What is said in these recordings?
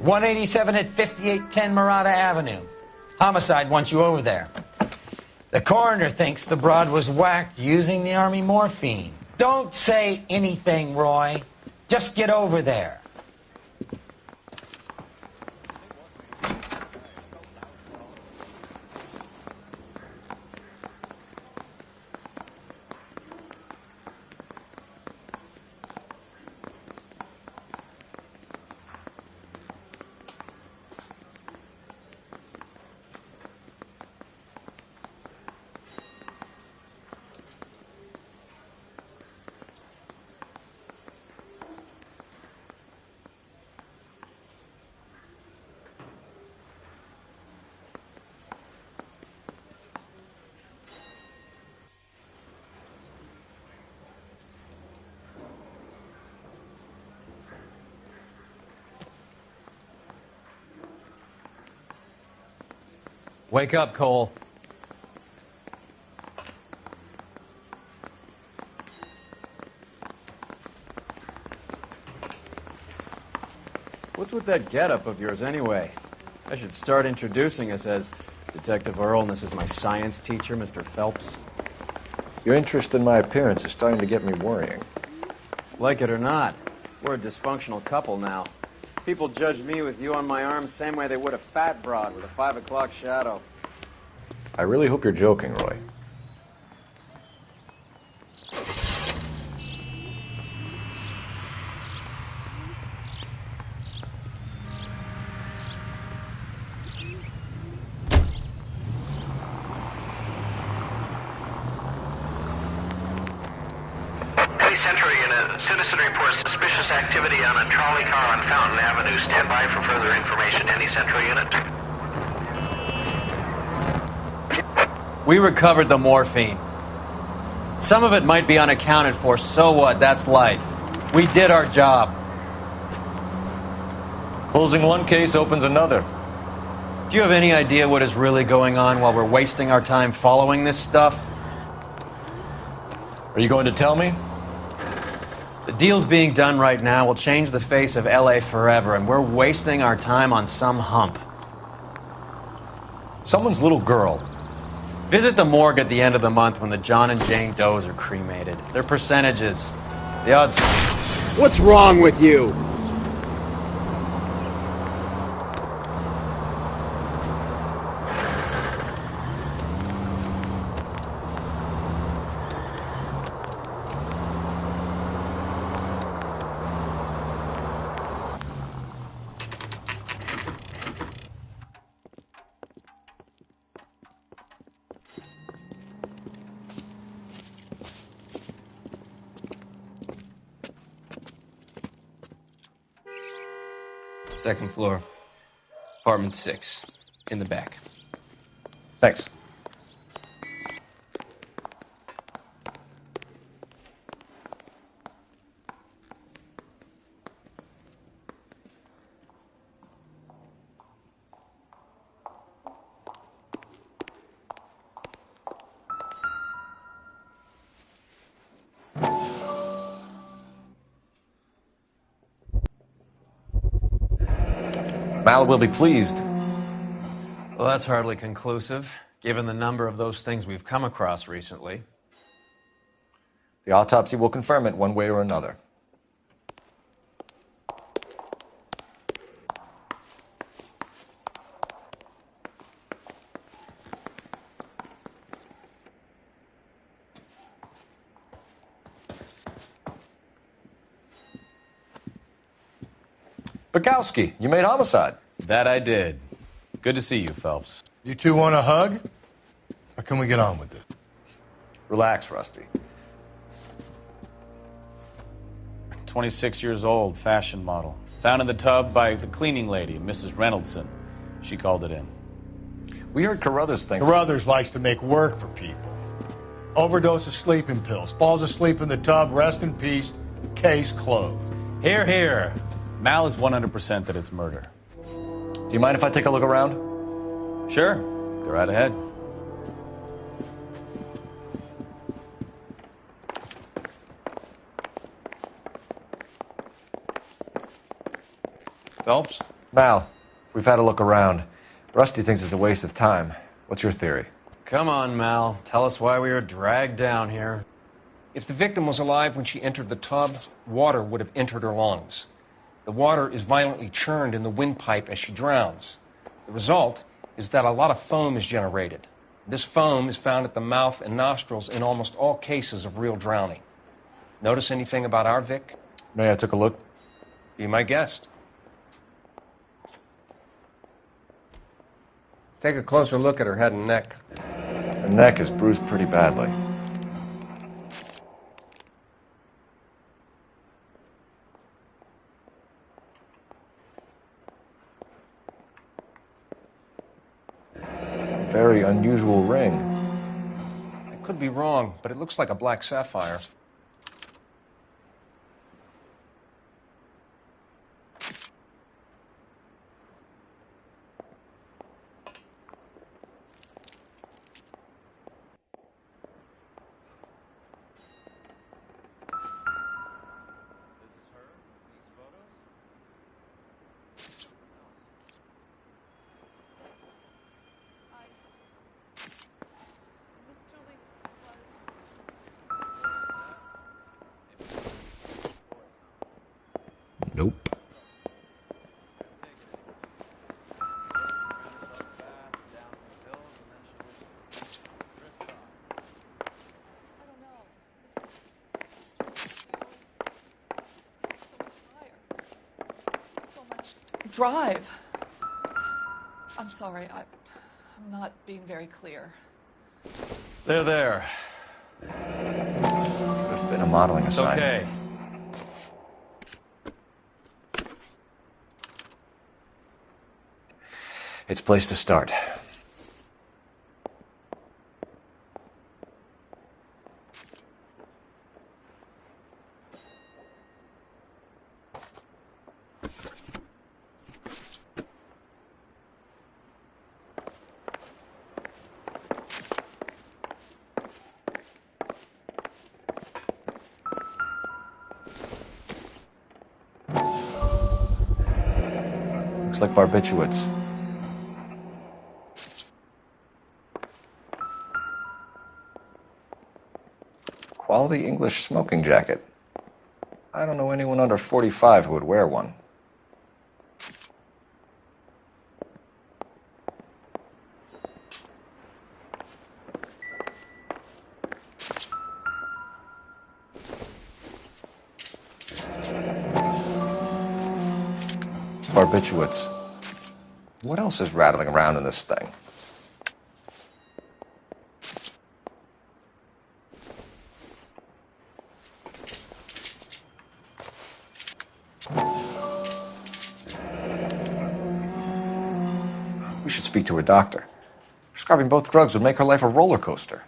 187 at 5810 Murata Avenue. Homicide wants you over there. The coroner thinks the broad was whacked using the Army morphine. Don't say anything, Roy. Just get over there. Wake up, Cole. What's with that getup of yours, anyway? I should start introducing us as Detective Earl, and this is my science teacher, Mr. Phelps. Your interest in my appearance is starting to get me worrying. Like it or not, we're a dysfunctional couple now. People judge me with you on my arm same way they would a fat broad with a 5 o'clock shadow. I really hope you're joking, Roy. Central Unit, citizen reports suspicious activity on a trolley car on Fountain Avenue. Stand by for further information. Any Central Unit? We recovered the morphine. Some of it might be unaccounted for, so what? That's life. We did our job. Closing one case opens another. Do you have any idea what is really going on while we're wasting our time following this stuff? Are you going to tell me? The deals being done right now will change the face of LA forever, and we're wasting our time on some hump. Someone's little girl. Visit the morgue at the end of the month when the John and Jane Does are cremated. Their percentages. The odds... What's wrong with you? Second floor, apartment 6, in the back. Thanks. Mal will be pleased. Well, that's hardly conclusive, given the number of those things we've come across recently. The autopsy will confirm it one way or another. Bukowski, you made homicide. That I did. Good to see you, Phelps. You two want a hug? Or can we get on with it? Relax, Rusty. 26 years old, fashion model. Found in the tub by the cleaning lady, Mrs. Reynoldson. She called it in. We heard Carruthers thinks... Carruthers likes to make work for people. Overdose of sleeping pills. Falls asleep in the tub. Rest in peace. Case closed. Here, here. Mal is 100% that it's murder. Do you mind if I take a look around? Sure. Go right ahead. Phelps? Mal, we've had a look around. Rusty thinks it's a waste of time. What's your theory? Come on, Mal. Tell us why we were dragged down here. If the victim was alive when she entered the tub, water would have entered her lungs. The water is violently churned in the windpipe as she drowns. The result is that a lot of foam is generated. This foam is found at the mouth and nostrils in almost all cases of real drowning. Notice anything about our Vic? No, I took a look. Be my guest. Take a closer look at her head and neck. Her neck is bruised pretty badly. Very unusual ring. I could be wrong, but it looks like a black sapphire. Nope. Drive. I'm sorry, I'm not being very clear. There. Could have been a modeling It's assignment. okay. It's a place to start. Looks like barbiturates. Quality English smoking jacket. I don't know anyone under 45 who would wear one. Barbiturates. What else is rattling around in this thing? We should speak to her doctor. Prescribing both drugs would make her life a roller coaster.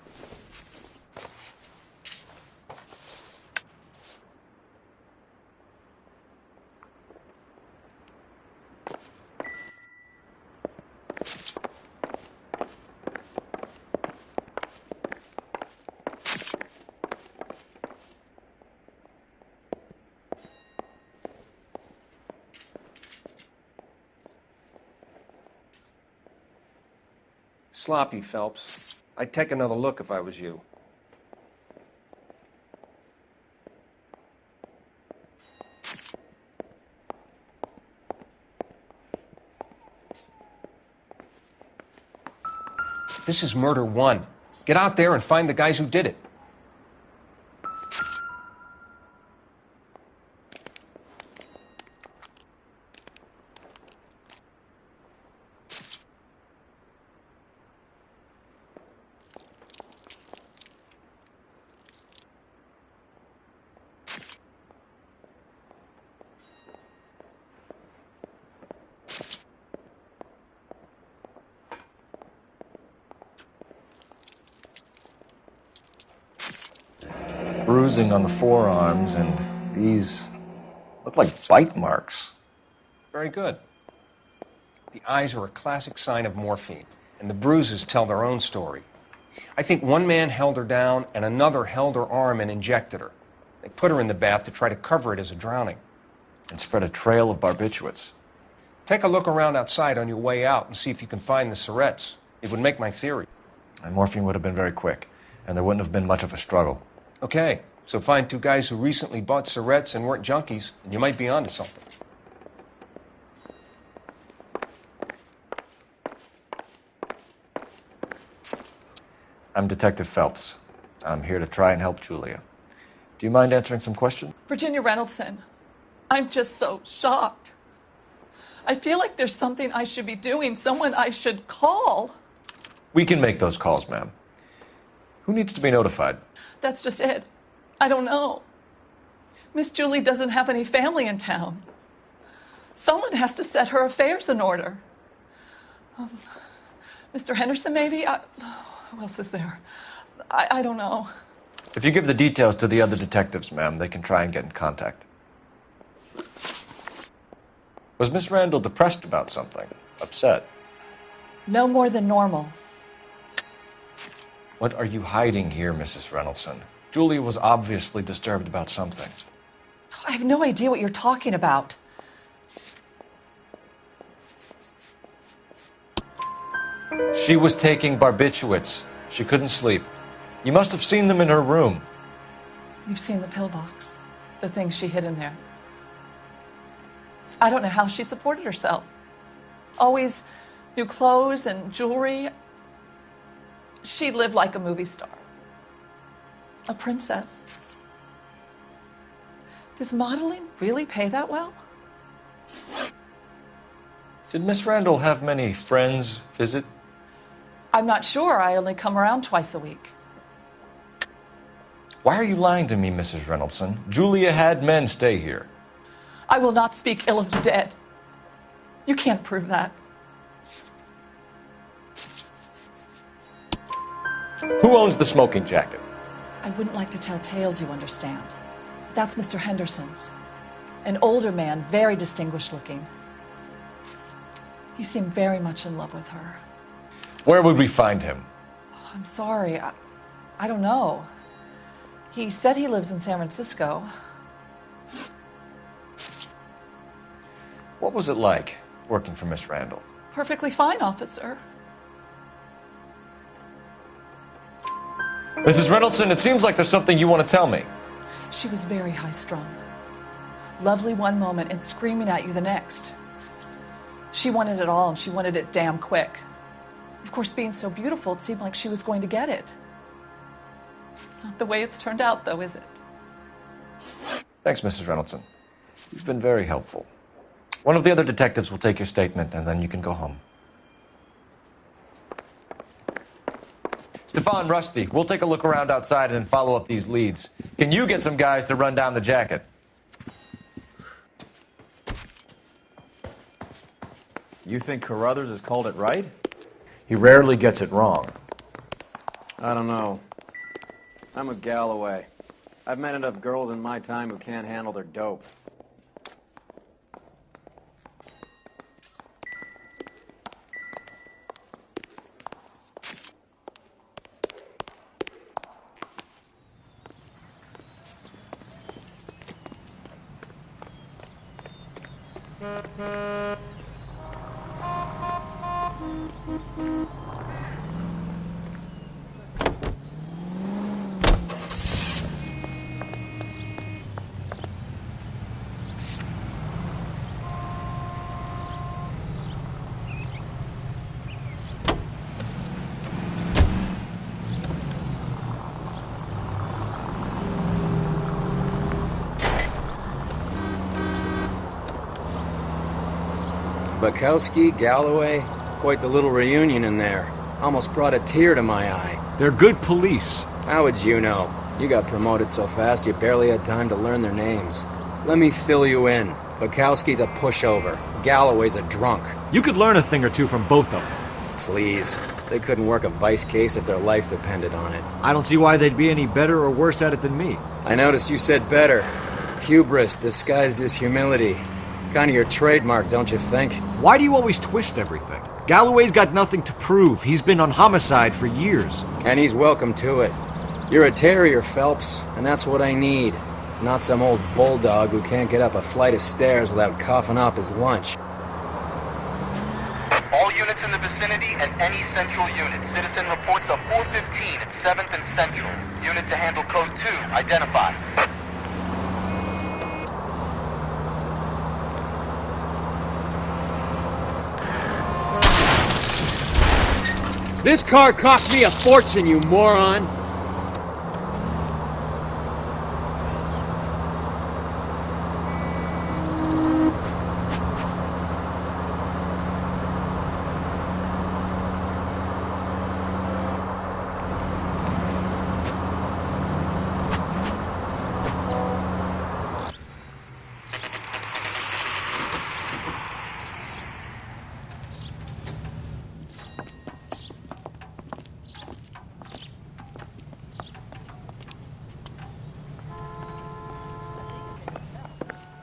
Sloppy, Phelps. I'd take another look if I was you. This is murder one. Get out there and find the guys who did it. Bruising on the forearms, and these look like bite marks. Very good. The eyes are a classic sign of morphine, and the bruises tell their own story. I think one man held her down and another held her arm and injected her. They put her in the bath to try to cover it as a drowning. And spread a trail of barbiturates. Take a look around outside on your way out and see if you can find the Surretts. It would make my theory. And morphine would have been very quick, and there wouldn't have been much of a struggle. Okay, so find two guys who recently bought Surretts and weren't junkies, and you might be onto something. I'm Detective Phelps. I'm here to try and help Julia. Do you mind answering some questions? Virginia Reynoldson, I'm just so shocked. I feel like there's something I should be doing, someone I should call. We can make those calls, ma'am. Who needs to be notified? That's just it. I don't know. Miss Julie doesn't have any family in town. Someone has to set her affairs in order. Mr. Henderson, maybe? Who else is there? I don't know. If you give the details to the other detectives, ma'am, they can try and get in contact. Was Miss Randall depressed about something? Upset? No more than normal. What are you hiding here, Mrs. Reynoldson? Julia was obviously disturbed about something. I have no idea what you're talking about. She was taking barbiturates. She couldn't sleep. You must have seen them in her room. You've seen the pillbox, the things she hid in there. I don't know how she supported herself. Always new clothes and jewelry. She lived like a movie star. A princess. Does modeling really pay that well? Did Miss Randall have many friends visit? I'm not sure. I only come around twice a week. Why are you lying to me, Mrs. Reynoldson? Julia had men stay here. I will not speak ill of the dead. You can't prove that. Who owns the smoking jacket? I wouldn't like to tell tales, you understand. That's Mr. Henderson's. An older man, very distinguished looking. He seemed very much in love with her. Where would we find him? Oh, I'm sorry. I don't know. He said he lives in San Francisco. What was it like working for Miss Randall? Perfectly fine, officer. Mrs. Reynoldson, it seems like there's something you want to tell me. She was very high-strung. Lovely one moment and screaming at you the next. She wanted it all, and she wanted it damn quick. Of course, being so beautiful, it seemed like she was going to get it. Not the way it's turned out, though, is it? Thanks, Mrs. Reynoldson. You've been very helpful. One of the other detectives will take your statement, and then you can go home. Stefan, Rusty, we'll take a look around outside and then follow up these leads. Can you get some guys to run down the jacket? You think Carruthers has called it right? He rarely gets it wrong. I don't know. I'm with Galloway. I've met enough girls in my time who can't handle their dope. Bukowski, Galloway, quite the little reunion in there. Almost brought a tear to my eye. They're good police. How would you know? You got promoted so fast you barely had time to learn their names. Let me fill you in. Bukowski's a pushover. Galloway's a drunk. You could learn a thing or two from both of them. Please. They couldn't work a vice case if their life depended on it. I don't see why they'd be any better or worse at it than me. I noticed you said better. Hubris disguised as humility. Kind of your trademark, don't you think? Why do you always twist everything? Galloway's got nothing to prove. He's been on homicide for years. And he's welcome to it. You're a terrier, Phelps, and that's what I need. Not some old bulldog who can't get up a flight of stairs without coughing up his lunch. All units in the vicinity and any central unit. Citizen reports a 415 at 7th and Central. Unit to handle code 2. Identify. This car cost me a fortune, you moron!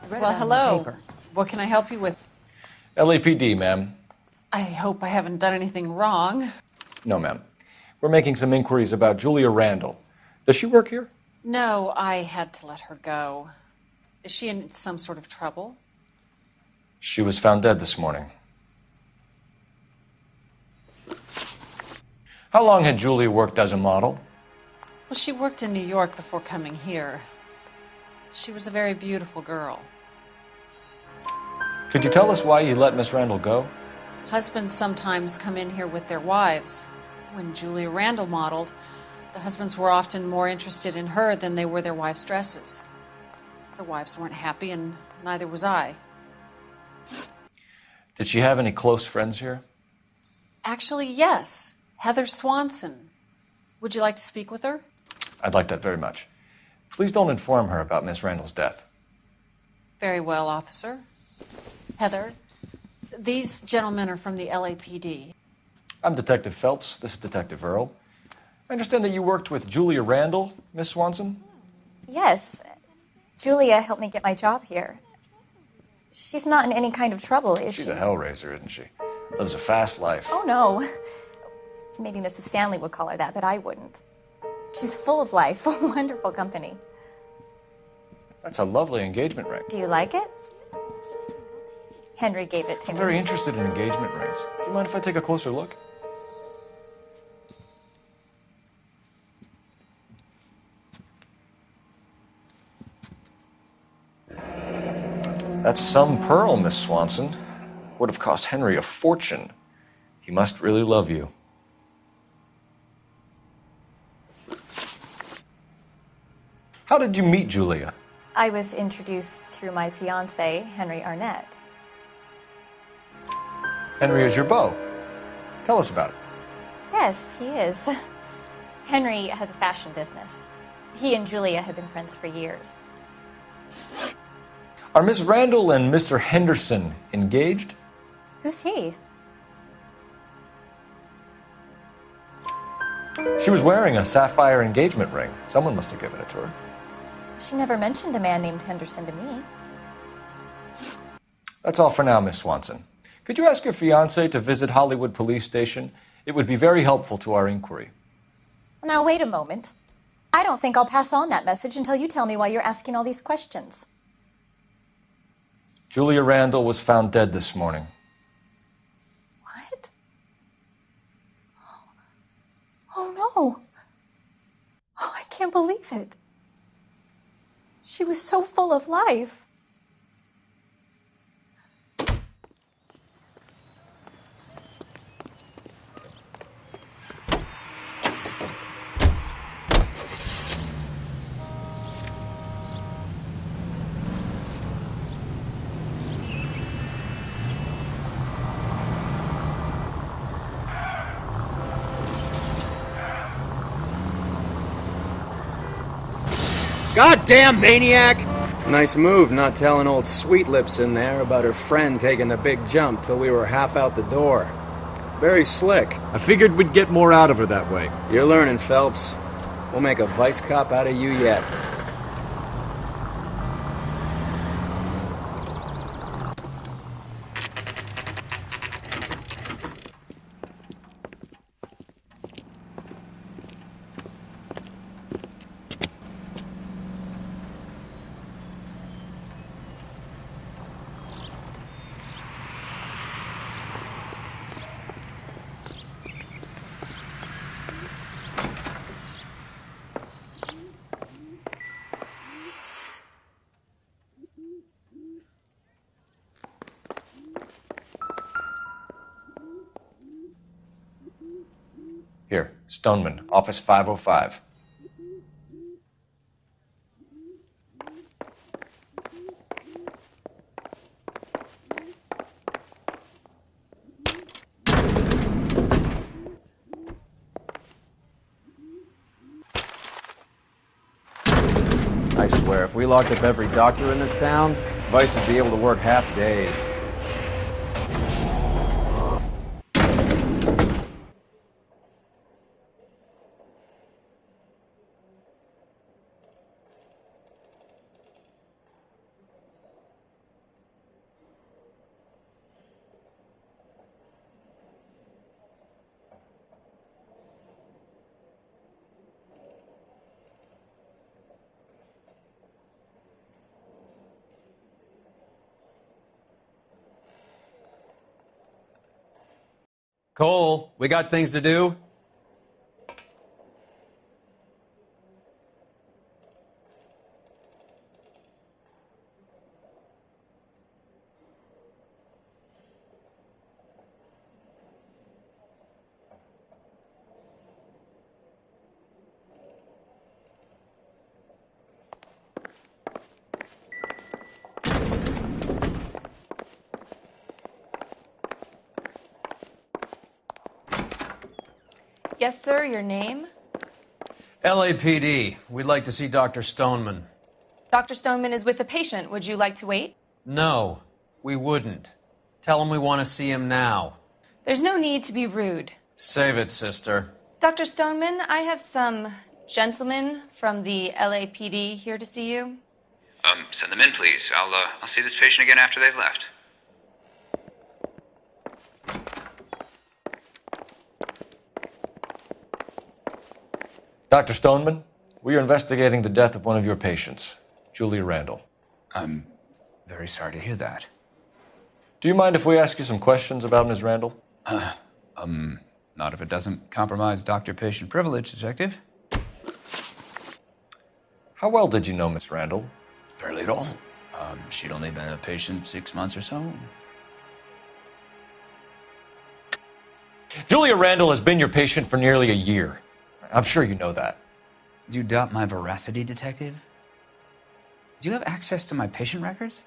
Well, hello. What can I help you with? LAPD, ma'am. I hope I haven't done anything wrong. No, ma'am. We're making some inquiries about Julia Randall. Does she work here? No, I had to let her go. Is she in some sort of trouble? She was found dead this morning. How long had Julia worked as a model? Well, she worked in New York before coming here. She was a very beautiful girl. Could you tell us why you let Miss Randall go? Husbands sometimes come in here with their wives. When Julia Randall modeled, the husbands were often more interested in her than they were their wives' dresses. The wives weren't happy, and neither was I. Did she have any close friends here? Actually, yes. Heather Swanson. Would you like to speak with her? I'd like that very much. Please don't inform her about Miss Randall's death. Very well, officer. Heather, these gentlemen are from the LAPD. I'm Detective Phelps. This is Detective Earl. I understand that you worked with Julia Randall, Miss Swanson? Yes. Julia helped me get my job here. She's not in any kind of trouble, is she? She's a hellraiser, isn't she? Lives a fast life. Oh, no. Maybe Mrs. Stanley would call her that, but I wouldn't. She's full of life, wonderful company. That's a lovely engagement ring. Do you like it? Henry gave it to I'm me. very interested in engagement rings. Do you mind if I take a closer look? That's some pearl, Miss Swanson. Would have cost Henry a fortune. He must really love you. How did you meet Julia? I was introduced through my fiancé, Henry Arnett. Henry is your beau. Tell us about it. Yes, he is. Henry has a fashion business. He and Julia have been friends for years. Are Miss Randall and Mr. Henderson engaged? Who's he? She was wearing a sapphire engagement ring. Someone must have given it to her. She never mentioned a man named Henderson to me. That's all for now, Miss Swanson. Could you ask your fiancé to visit Hollywood Police Station? It would be very helpful to our inquiry. Now, wait a moment. I don't think I'll pass on that message until you tell me why you're asking all these questions. Julia Randall was found dead this morning. What? Oh, no. Oh, I can't believe it. She was so full of life. Goddamn maniac! Nice move not telling old Sweet Lips in there about her friend taking the big jump till we were half out the door. Very slick. I figured we'd get more out of her that way. You're learning, Phelps. We'll make a vice cop out of you yet. Here, Stoneman, office 505. I swear, if we locked up every doctor in this town, Vice would be able to work half days. Cole, we got things to do. Yes, sir, your name? LAPD. We'd like to see Dr. Stoneman. Dr. Stoneman is with a patient. Would you like to wait? No, we wouldn't. Tell him we want to see him now. There's no need to be rude. Save it, sister. Dr. Stoneman, I have some gentlemen from the LAPD here to see you. Send them in, please. I'll see this patient again after they've left. Dr. Stoneman, we are investigating the death of one of your patients, Julia Randall. I'm very sorry to hear that. Do you mind if we ask you some questions about Ms. Randall? Not if it doesn't compromise doctor-patient privilege, Detective. How well did you know Miss Randall? Barely at all. She'd only been a patient 6 months or so. Julia Randall has been your patient for nearly a year. I'm sure you know that. Do you doubt my veracity, Detective? Do you have access to my patient records?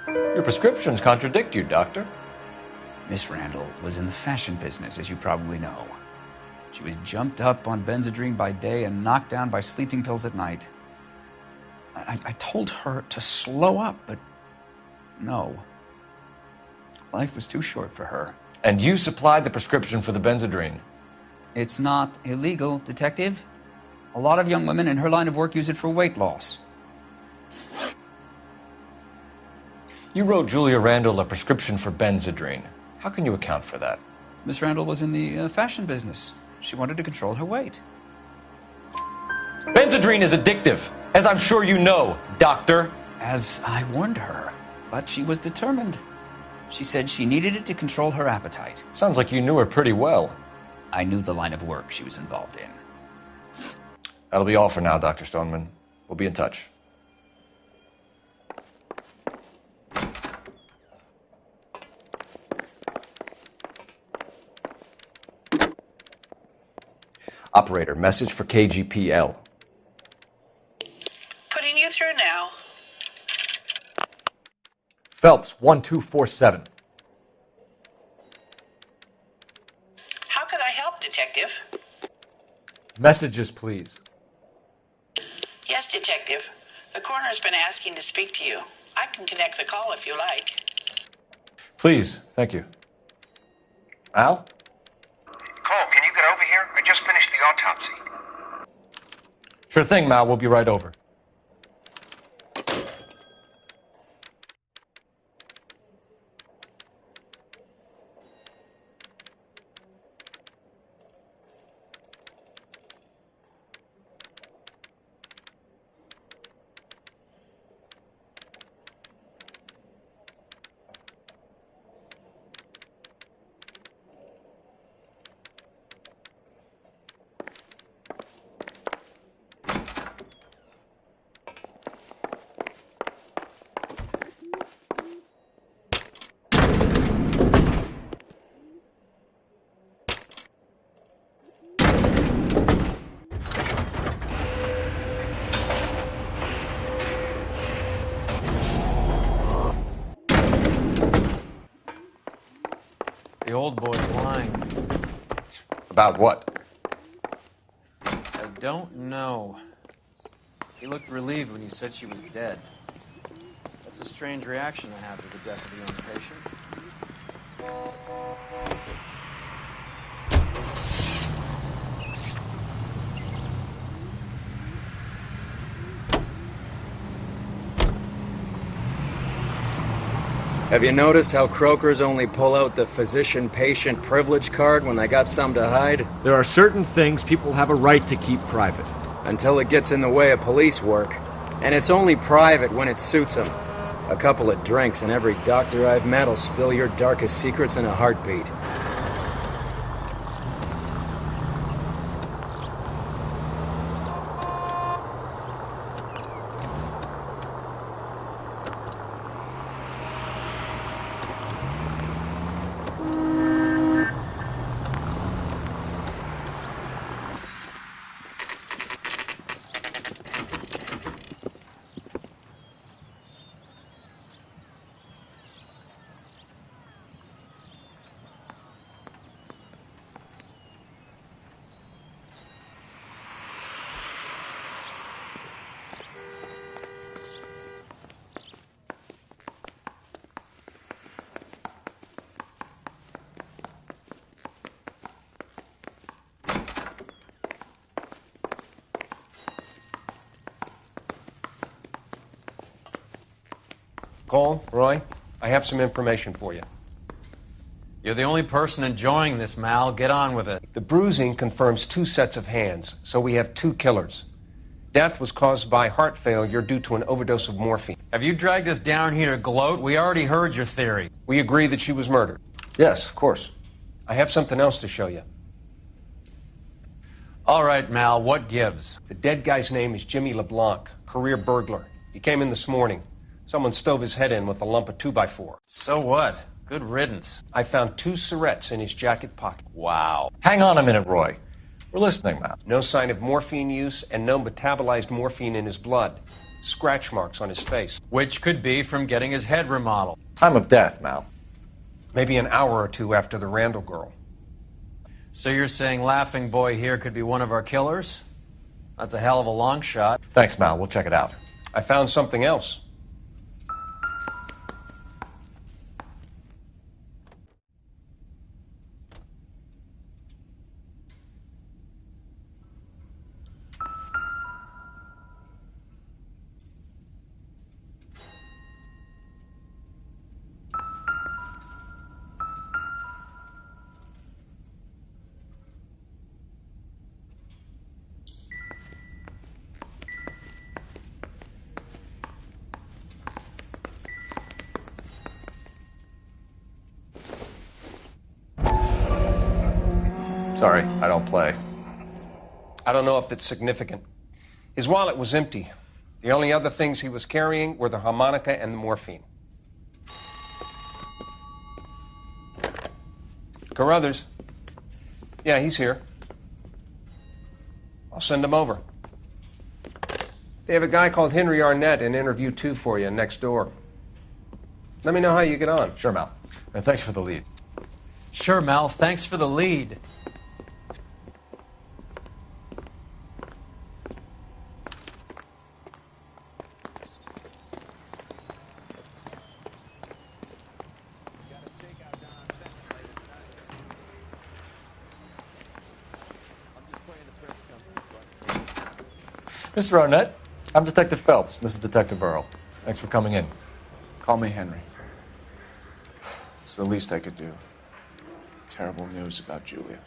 Your prescriptions contradict you, Doctor. Miss Randall was in the fashion business, as you probably know. She was jumped up on Benzedrine by day and knocked down by sleeping pills at night. I told her to slow up, but no. Life was too short for her. And you supplied the prescription for the Benzedrine? It's not illegal, Detective. A lot of young women in her line of work use it for weight loss. You wrote Julia Randall a prescription for Benzedrine. How can you account for that? Miss Randall was in the fashion business. She wanted to control her weight. Benzedrine is addictive, as I'm sure you know, Doctor. As I warned her, but she was determined. She said she needed it to control her appetite. Sounds like you knew her pretty well. I knew the line of work she was involved in. That'll be all for now, Dr. Stoneman. We'll be in touch. Operator, message for KGPL. Putting you through now. Phelps, 1247. How could I help, Detective? Messages, please. Yes, Detective. The coroner's been asking to speak to you. I can connect the call if you like. Please, thank you. Al? Cole, can you get over here? I just finished the autopsy. Sure thing, Mal. We'll be right over. old boy's lying. About what? I don't know. He looked relieved when you said she was dead. That's a strange reaction to have to the death of a young patient. Have you noticed how croakers only pull out the physician-patient privilege card when they got something to hide? There are certain things people have a right to keep private. Until it gets in the way of police work. And it's only private when it suits them. A couple of drinks and every doctor I've met will spill your darkest secrets in a heartbeat. Cole, Roy, I have some information for you. You're the only person enjoying this, Mal. Get on with it. The bruising confirms 2 sets of hands, so we have 2 killers. Death was caused by heart failure due to an overdose of morphine. Have you dragged us down here to gloat? We already heard your theory. We agree that she was murdered. Yes, of course. I have something else to show you. All right, Mal, what gives? The dead guy's name is Jimmy LeBlanc, career burglar. He came in this morning. Someone stove his head in with a lump of 2x4. So what? Good riddance. I found 2 cigarettes in his jacket pocket. Wow. Hang on a minute, Roy. We're listening, Matt. No sign of morphine use and no metabolized morphine in his blood. Scratch marks on his face. Which could be from getting his head remodeled. Time of death, Mal. Maybe an hour or 2 after the Randall girl. So you're saying Laughing Boy here could be one of our killers? That's a hell of a long shot. Thanks, Mal. We'll check it out. I found something else. Sorry, I don't play. I don't know if it's significant. His wallet was empty. The only other things he was carrying were the harmonica and the morphine. Carruthers. Yeah, he's here. I'll send him over. They have a guy called Henry Arnett in interview 2 for you next door. Let me know how you get on. Sure, Mal. And thanks for the lead. Sure, Mal. Thanks for the lead. Mr. Arnett, I'm Detective Phelps. This is Detective Earl. Thanks for coming in. Call me Henry. It's the least I could do. Terrible news about Julia.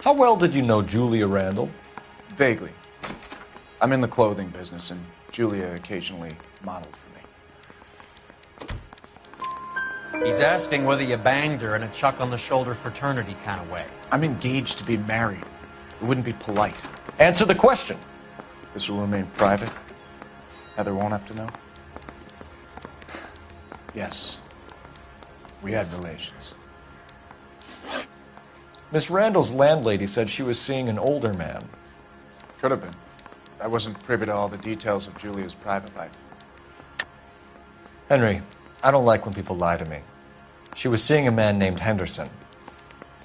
How well did you know Julia Randall? Vaguely. I'm in the clothing business, and Julia occasionally modeled for me. He's asking whether you banged her in a chuck-on-the-shoulder fraternity kind of way. I'm engaged to be married. It wouldn't be polite. Answer the question. This will remain private. Heather won't have to know. Yes. We had relations. Miss Randall's landlady said she was seeing an older man. Could have been. I wasn't privy to all the details of Julia's private life. Henry, I don't like when people lie to me. She was seeing a man named Henderson.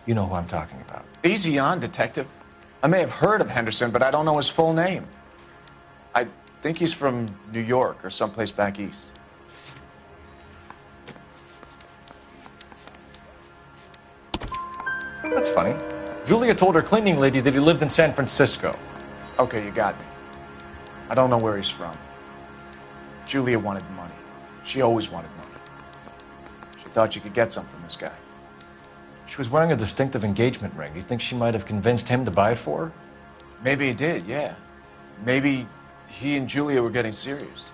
You know who I'm talking about. Easy on, Detective. I may have heard of Henderson, but I don't know his full name. I think he's from New York or someplace back east. That's funny. Julia told her cleaning lady that he lived in San Francisco. Okay, you got me. I don't know where he's from. Julia wanted money. She always wanted money. She thought she could get some from this guy. She was wearing a distinctive engagement ring. Do you think she might have convinced him to buy it for her? Maybe he did, yeah. Maybe he and Julia were getting serious.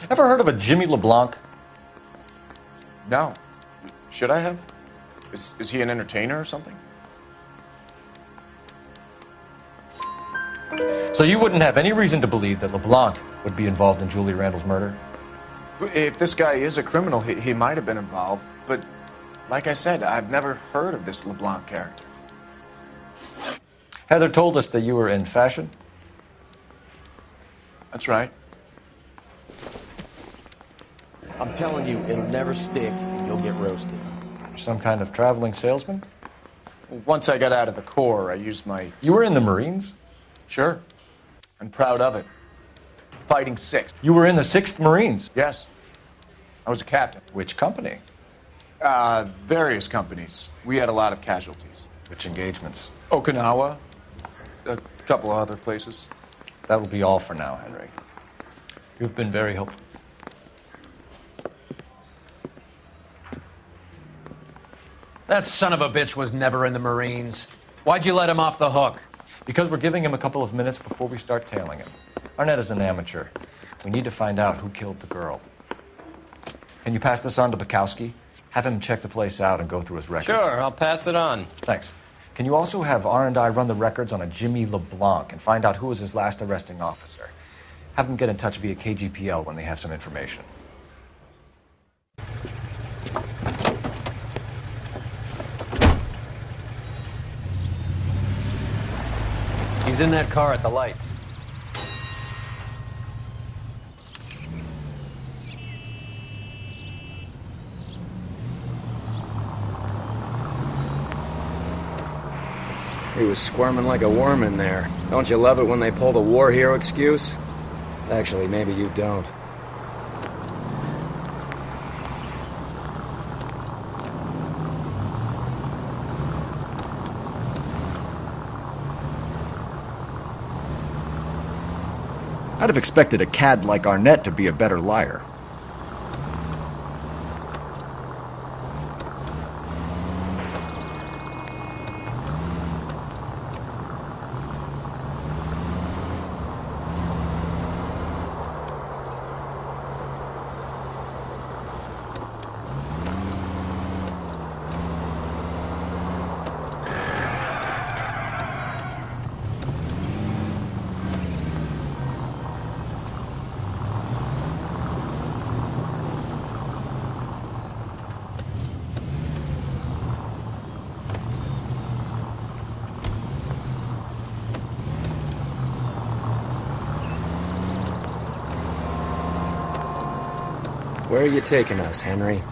Ever heard of a Jimmy LeBlanc? No. Should I have? Is he an entertainer or something? So you wouldn't have any reason to believe that LeBlanc would be involved in Julie Randall's murder? If this guy is a criminal, he might have been involved. But like I said, I've never heard of this LeBlanc character. Heather told us that you were in fashion. That's right. I'm telling you, it'll never stick. You'll get roasted. Some kind of traveling salesman? Once I got out of the Corps, I used my... You were in the Marines? Sure. I'm proud of it. Fighting 6th. You were in the 6th Marines? Yes. I was a captain. Which company? Various companies. We had a lot of casualties. Which engagements? Okinawa. A couple of other places. That will be all for now, Henry. You've been very helpful. That son of a bitch was never in the Marines. Why'd you let him off the hook? Because we're giving him a couple of minutes before we start tailing him. Arnett is an amateur. We need to find out who killed the girl. Can you pass this on to Bukowski? Have him check the place out and go through his records. Sure, I'll pass it on. Thanks. Can you also have R&I run the records on a Jimmy LeBlanc and find out who was his last arresting officer? Have them get in touch via KGPL when they have some information. He's in that car at the lights. He was squirming like a worm in there. Don't you love it when they pull the war hero excuse? Actually, maybe you don't. I'd have expected a cad like Arnett to be a better liar. Where are you taking us, Henry?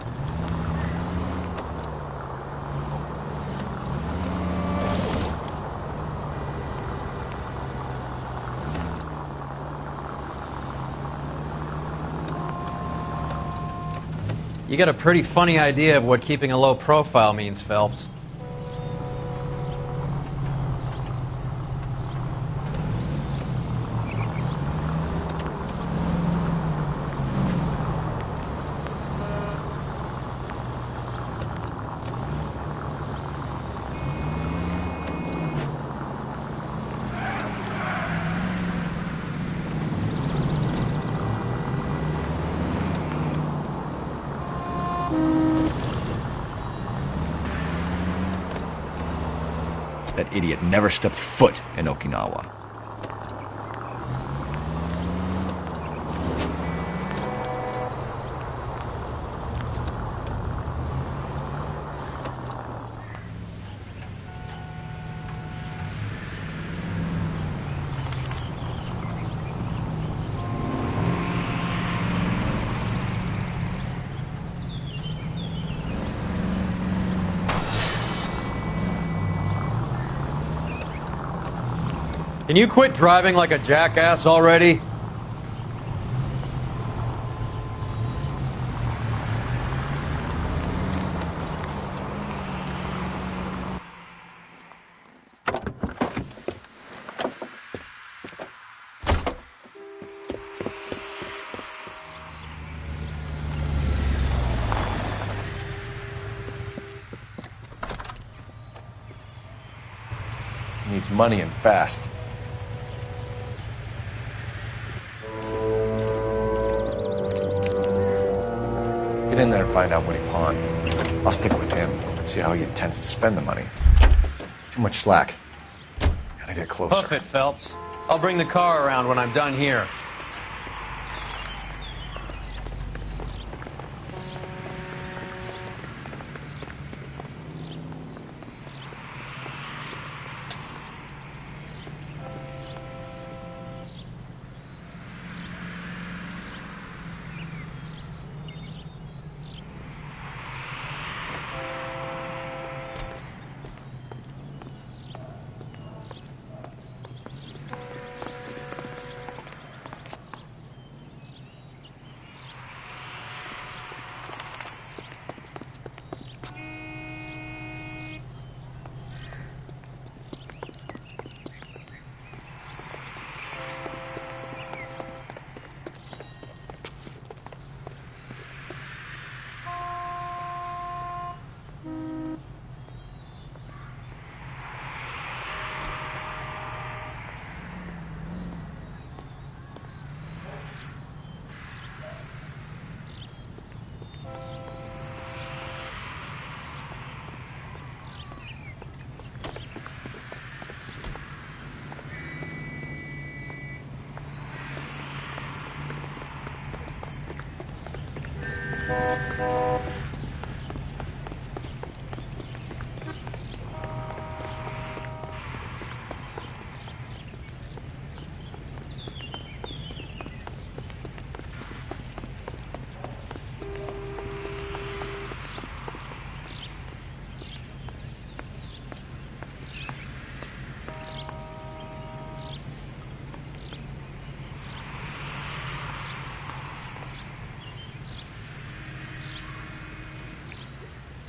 You got a pretty funny idea of what keeping a low profile means, Phelps. That idiot never stepped foot in Okinawa. Can you quit driving like a jackass already? He needs money and fast. Get in there and find out what he pawned. I'll stick with him, see how he intends to spend the money. Too much slack. Gotta get closer. Hoof it, Phelps. I'll bring the car around when I'm done here.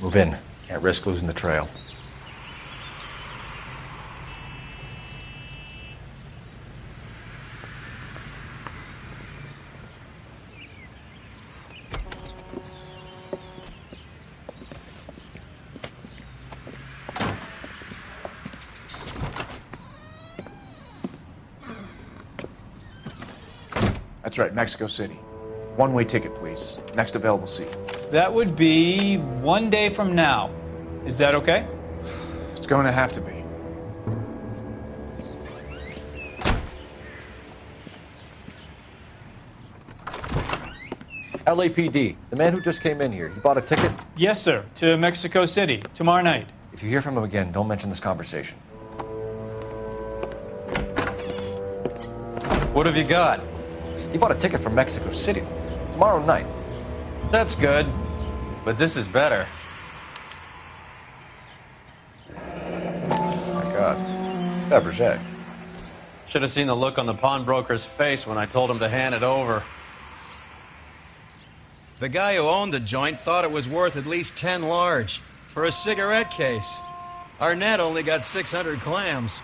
Move in. Can't risk losing the trail. That's right, Mexico City. One-way ticket, please. Next available seat. That would be 1 day from now. Is that okay? It's going to have to be. LAPD, the man who just came in here, he bought a ticket? Yes, sir. To Mexico City, tomorrow night. If you hear from him again, don't mention this conversation. What have you got? He bought a ticket from Mexico City. Tomorrow night. That's good. But this is better. Oh my God. It's Fabergé. Should have seen the look on the pawnbroker's face when I told him to hand it over. The guy who owned the joint thought it was worth at least 10 large for a cigarette case. Arnett only got 600 clams.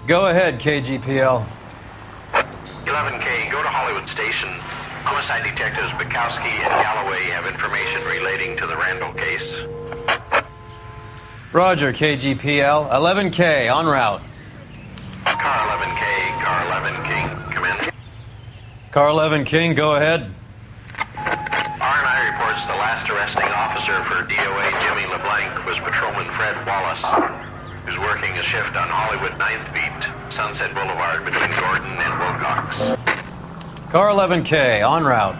Go ahead, KGPL. 11K, go to Hollywood Station. Homicide detectives Bukowski and Galloway have information relating to the Randall case. Roger, KGPL. 11K, en route. Car 11K, Car 11 King, come in. Car 11 King, go ahead. R&I reports the last arresting officer for DOA Jimmy LeBlanc was Patrolman Fred Wallace, who's working a shift on Hollywood 9th Beat, Sunset Boulevard between Gordon and Wilcox. Car 11K, en route.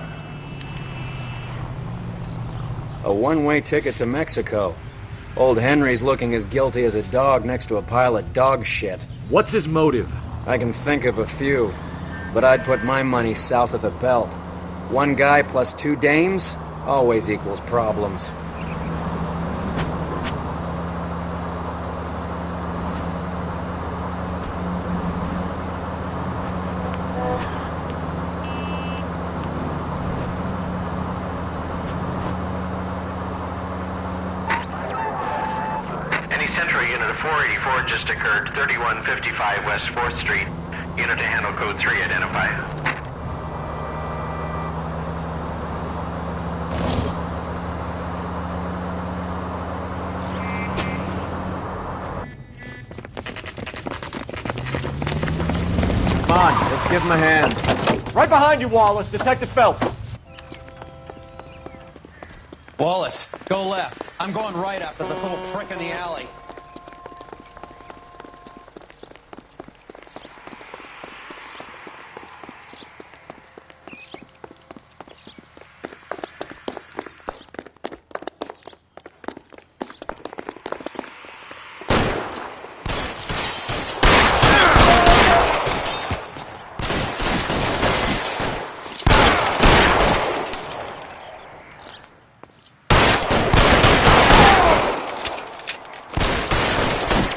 A one-way ticket to Mexico. Old Henry's looking as guilty as a dog next to a pile of dog shit. What's his motive? I can think of a few, but I'd put my money south of the belt. One guy plus two dames always equals problems. Any Central unit of 484 just occurred, 3155 West 4th Street. Unit to handle code 3, identify. Come on, let's give him a hand. Right behind you, Wallace. Detective Phelps. Wallace, go left. I'm going right after this little prick in the alley.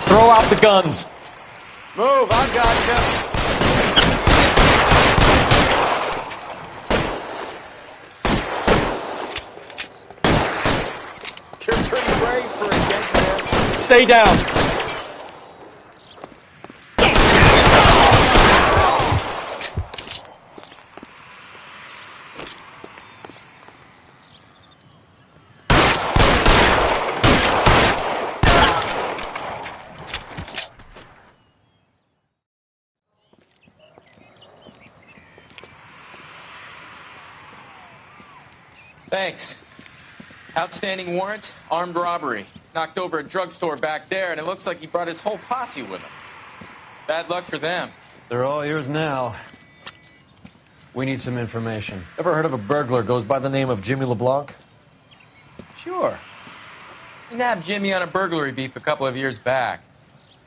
Throw out the guns. Move, I gotcha. You're pretty brave for a dead man. Stay down. Thanks. Outstanding warrant, armed robbery. Knocked over a drugstore back there, and it looks like he brought his whole posse with him. Bad luck for them. They're all yours now. We need some information. Ever heard of a burglar goes by the name of Jimmy LeBlanc? Sure. We nabbed Jimmy on a burglary beef a couple of years back.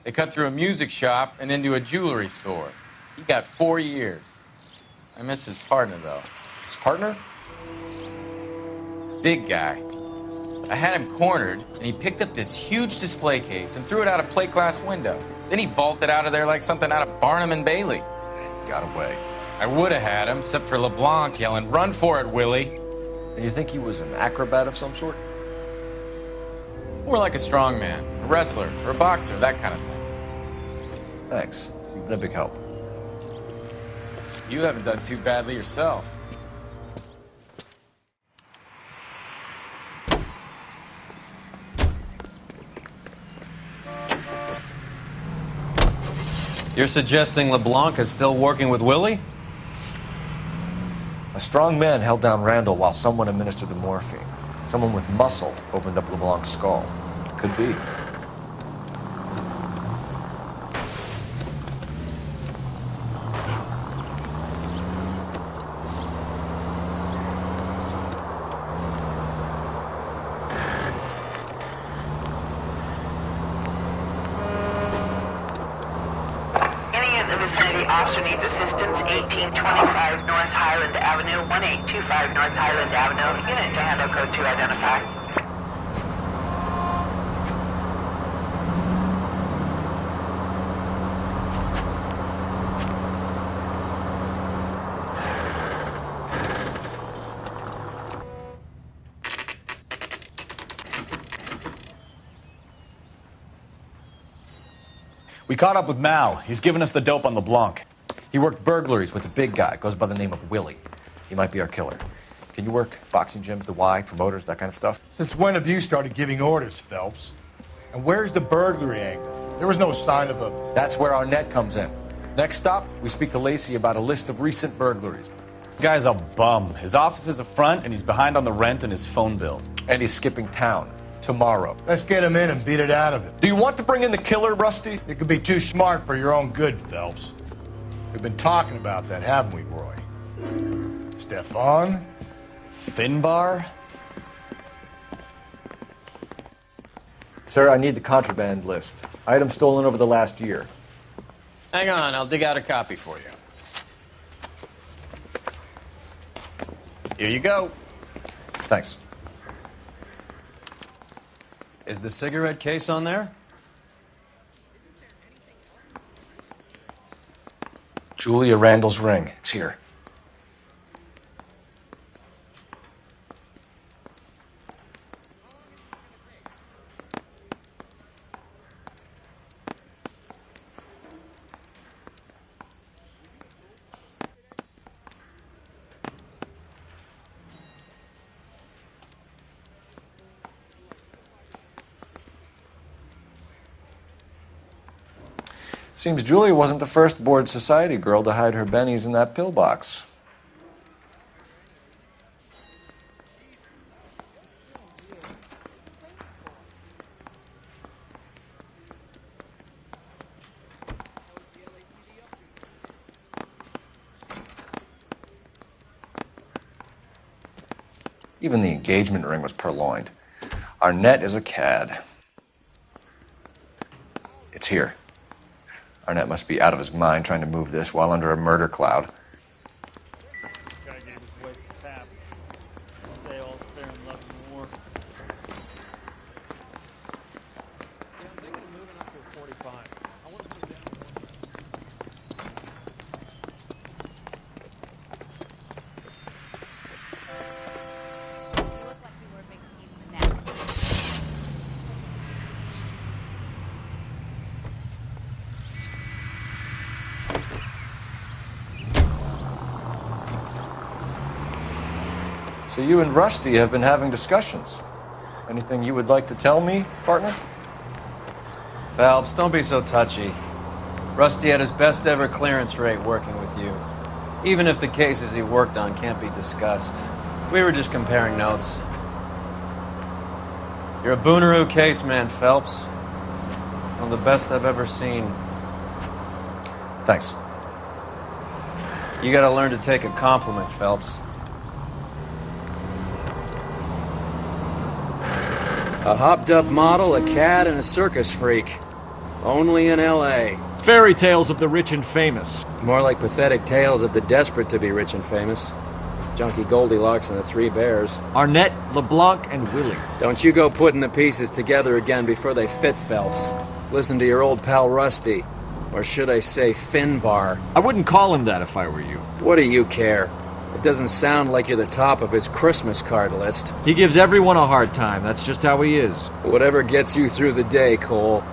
They cut through a music shop and into a jewelry store. He got 4 years. I miss his partner, though. His partner? Big guy. I had him cornered, and he picked up this huge display case and threw it out a plate glass window. Then he vaulted out of there like something out of Barnum and Bailey. Got away. I would have had him, except for LeBlanc yelling, "Run for it, Willie!" And you think he was an acrobat of some sort? More like a strongman, a wrestler, or a boxer, that kind of thing. Thanks. You've been a big help. You haven't done too badly yourself. You're suggesting LeBlanc is still working with Willie? A strong man held down Randall while someone administered the morphine. Someone with muscle opened up LeBlanc's skull. Could be. Officer needs assistance, 1825 North Highland Avenue, 1825 North Highland Avenue. Unit to handle code 2, identify. We caught up with Mao. He's given us the dope on LeBlanc. He worked burglaries with a big guy. Goes by the name of Willie. He might be our killer. Can you work boxing gyms, the Y, promoters, that kind of stuff? Since when have you started giving orders, Phelps? And where's the burglary angle? There was no sign of a... That's where our net comes in. Next stop, we speak to Lacey about a list of recent burglaries. The guy's a bum. His office is a front, and he's behind on the rent and his phone bill. And he's skipping town. Tomorrow. Let's get him in and beat it out of him. Do you want to bring in the killer, Rusty? You could be too smart for your own good, Phelps. We've been talking about that, haven't we, Roy? Stefan? Finbar? Sir, I need the contraband list. Items stolen over the last year. Hang on, I'll dig out a copy for you. Here you go. Thanks. Is the cigarette case on there? Julia Randall's ring. It's here. Seems Julia wasn't the first bored society girl to hide her bennies in that pillbox. Even the engagement ring was purloined. Arnett is a cad. It's here. Arnett must be out of his mind trying to move this while under a murder cloud. Guy gave his wife a tap. Say all's fair in love and war. Yeah, I'm thinking of moving up to a 45. I want to move down. You look like you were making even a nap. So you and Rusty have been having discussions. Anything you would like to tell me, partner? Phelps, don't be so touchy. Rusty had his best ever clearance rate working with you. Even if the cases he worked on can't be discussed. We were just comparing notes. You're a Booneroo case man, Phelps. One of the best I've ever seen. Thanks. You gotta learn to take a compliment, Phelps. A hopped-up model, a cad, and a circus freak. Only in L.A. Fairy tales of the rich and famous. More like pathetic tales of the desperate to be rich and famous. Junkie Goldilocks and the Three Bears. Arnett, LeBlanc, and Willie. Don't you go putting the pieces together again before they fit, Phelps. Listen to your old pal Rusty. Or should I say Finbar. I wouldn't call him that if I were you. What do you care? It doesn't sound like you're the top of his Christmas card list. He gives everyone a hard time. That's just how he is. Whatever gets you through the day, Cole.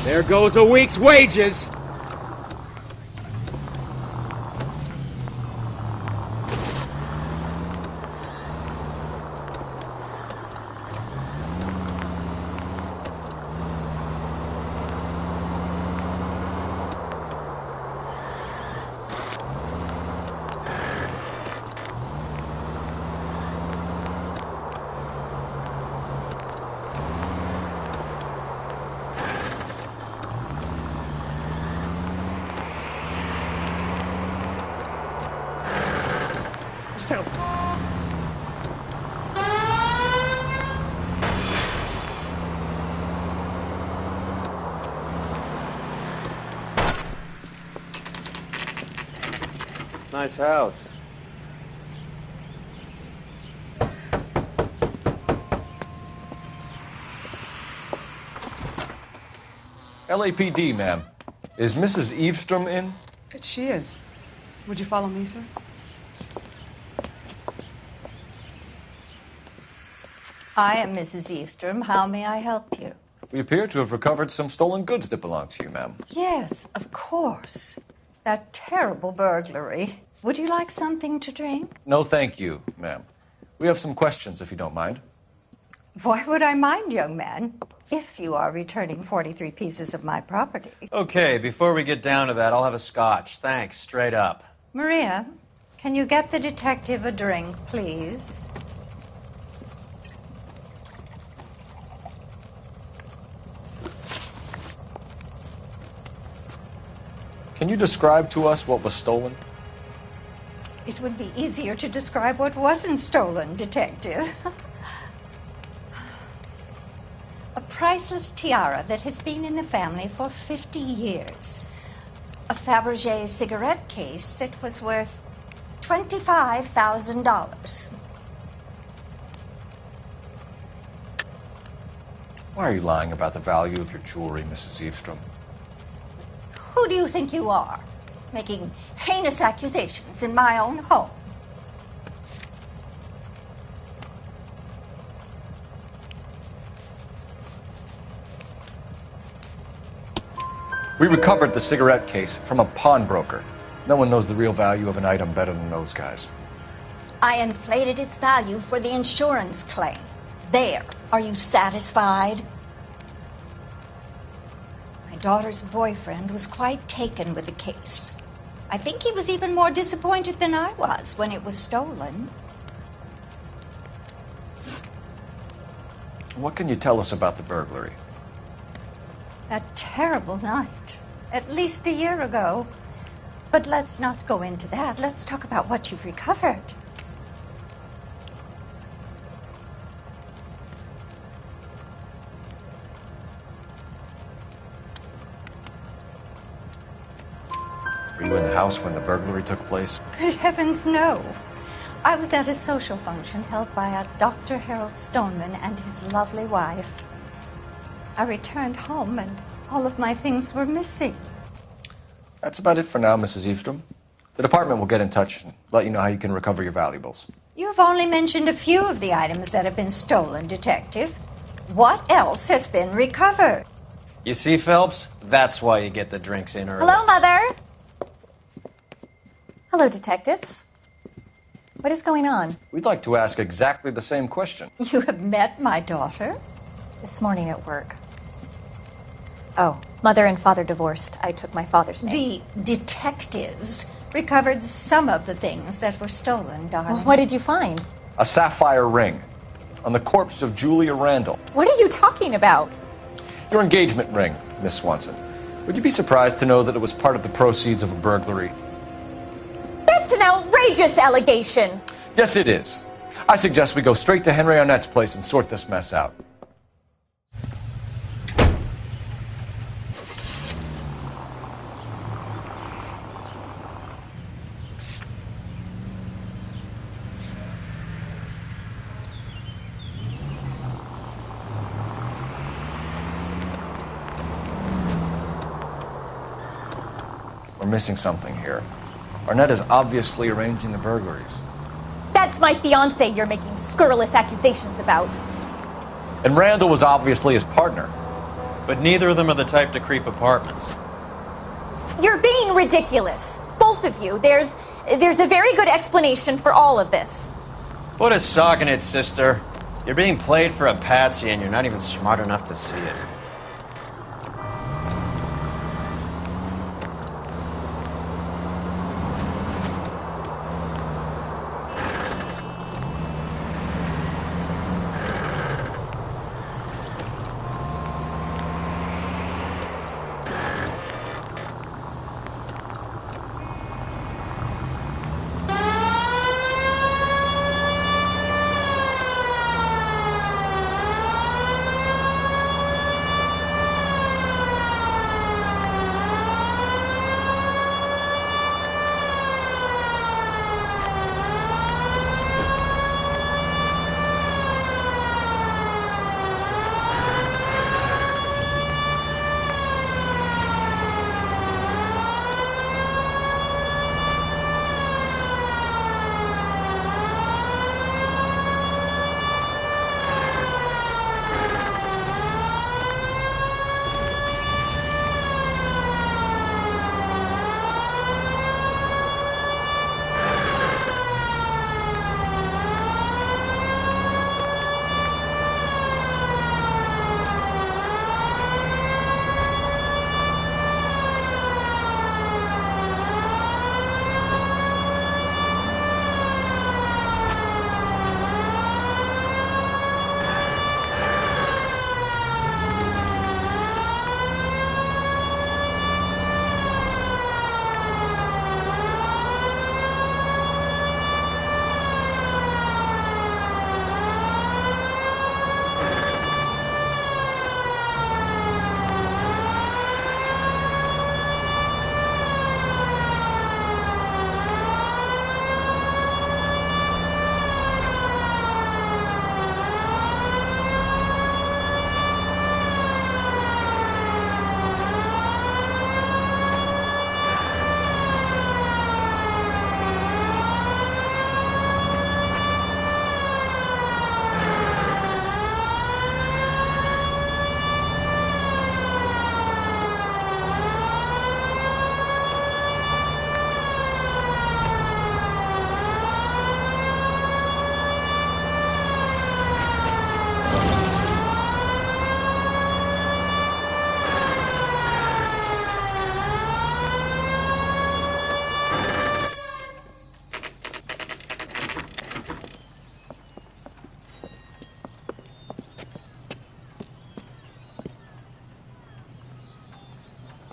There goes a week's wages! Nice house. LAPD, ma'am. Is Mrs. Eavestrom in? She is. Would you follow me, sir? I am Mrs. Eavestrom. How may I help you? We appear to have recovered some stolen goods that belong to you, ma'am. Yes, of course. That terrible burglary. Would you like something to drink? No, thank you, ma'am. We have some questions, if you don't mind. Why would I mind, young man, if you are returning 43 pieces of my property? Okay, before we get down to that, I'll have a scotch. Thanks, straight up. Maria, can you get the detective a drink, please? Can you describe to us what was stolen? It would be easier to describe what wasn't stolen, Detective. A priceless tiara that has been in the family for 50 years. A Fabergé cigarette case that was worth $25,000. Why are you lying about the value of your jewelry, Mrs. Eavestrom? Who do you think you are, making heinous accusations in my own home? We recovered the cigarette case from a pawnbroker. No one knows the real value of an item better than those guys. I inflated its value for the insurance claim. There. Are you satisfied? My daughter's boyfriend was quite taken with the case. I think he was even more disappointed than I was when it was stolen. What can you tell us about the burglary? That terrible night, at least a year ago. But let's not go into that. Let's talk about what you've recovered. Were you in the house when the burglary took place? Good heavens, no. I was at a social function held by a Dr. Harold Stoneman and his lovely wife. I returned home and all of my things were missing. That's about it for now, Mrs. Eavestrom. The department will get in touch and let you know how you can recover your valuables. You've only mentioned a few of the items that have been stolen, Detective. What else has been recovered? You see, Phelps? That's why you get the drinks in early. Hello, Mother. Hello, detectives. What is going on? We'd like to ask exactly the same question. You have met my daughter? This morning at work. Oh, mother and father divorced. I took my father's name. The detectives recovered some of the things that were stolen, darling. Well, what did you find? A sapphire ring on the corpse of Julia Randall. What are you talking about? Your engagement ring, Miss Swanson. Would you be surprised to know that it was part of the proceeds of a burglary? That's an outrageous allegation. Yes, it is. I suggest we go straight to Henry Arnett's place and sort this mess out. We're missing something here. Arnett is obviously arranging the burglaries. That's my fiance you're making scurrilous accusations about. And Randall was obviously his partner. But neither of them are the type to creep apartments. You're being ridiculous. Both of you. There's a very good explanation for all of this. Put a sock in it, sister. You're being played for a patsy and you're not even smart enough to see it.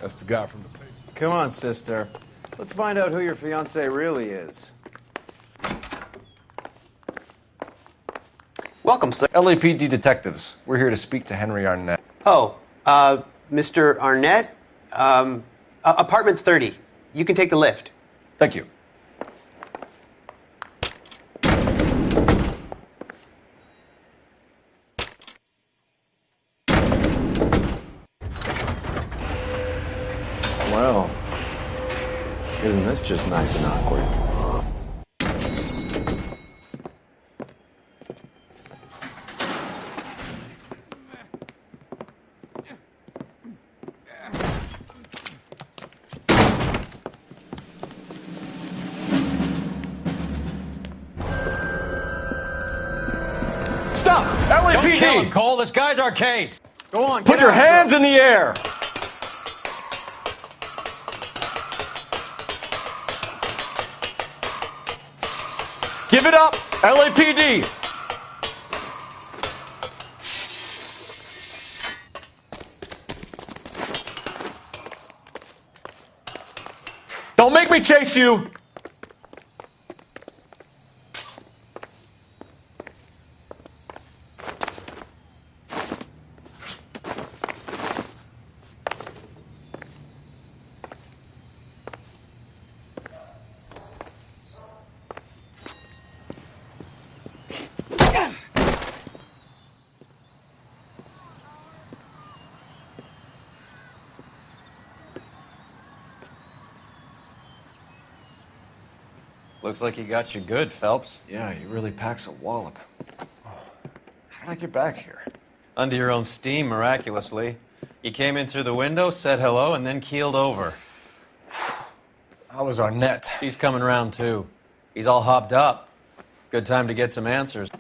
That's the guy from the paper. Come on, sister. Let's find out who your fiance really is. Welcome, sir. LAPD detectives. We're here to speak to Henry Arnett. Oh, Mr. Arnett? Apartment 30. You can take the lift. Thank you. Well, isn't this just nice and awkward? Stop! Don't kill him, LAPD! Cole. This guy's our case. Go on. Put get your after him. hands in the air! Give it up! LAPD! Don't make me chase you! Looks like he got you good, Phelps. Yeah, he really packs a wallop. How did I get back here? Under your own steam, miraculously. You came in through the window, said hello, and then keeled over. How was Arnett? He's coming round, too. He's all hopped up. Good time to get some answers.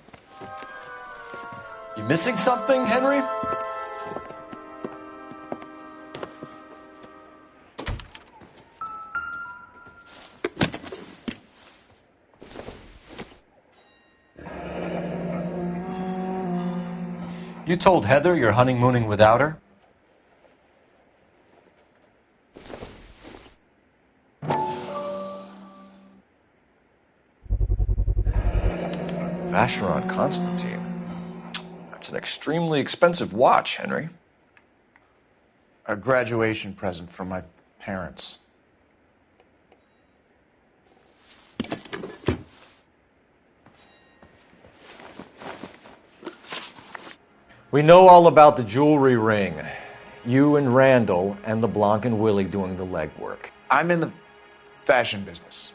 You missing something, Henry? You told Heather you're honeymooning without her? Vacheron Constantine. That's an extremely expensive watch, Henry. A graduation present from my parents. We know all about the jewelry ring. You and Randall and LeBlanc and Willie doing the legwork. I'm in the fashion business.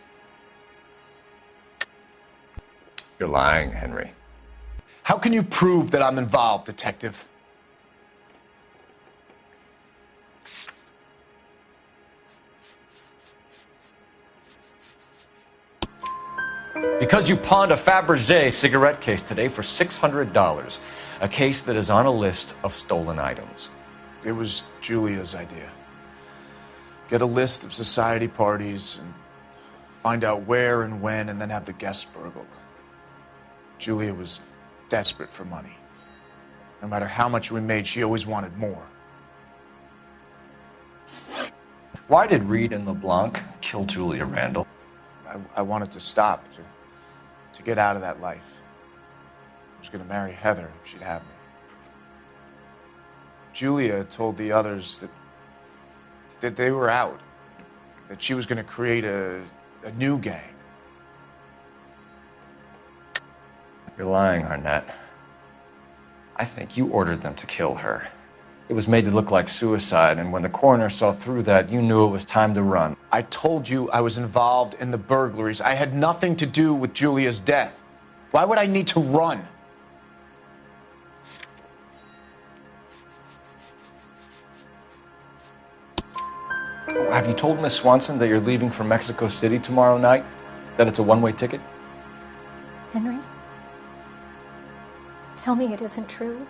You're lying, Henry. How can you prove that I'm involved, detective? Because you pawned a Fabergé cigarette case today for $600. A case that is on a list of stolen items. It was Julia's idea. Get a list of society parties and find out where and when and then have the guests burgled. Julia was desperate for money. No matter how much we made, she always wanted more. Why did Reed and LeBlanc kill Julia Randall? I wanted to stop, to get out of that life. I was going to marry Heather if she'd have me. Julia told the others that they were out, that she was going to create a new gang. You're lying, Arnett. I think you ordered them to kill her. It was made to look like suicide, and when the coroner saw through that, you knew it was time to run. I told you I was involved in the burglaries. I had nothing to do with Julia's death. Why would I need to run? Have you told Miss Swanson that you're leaving for Mexico City tomorrow night? That it's a one-way ticket? Henry? Tell me it isn't true.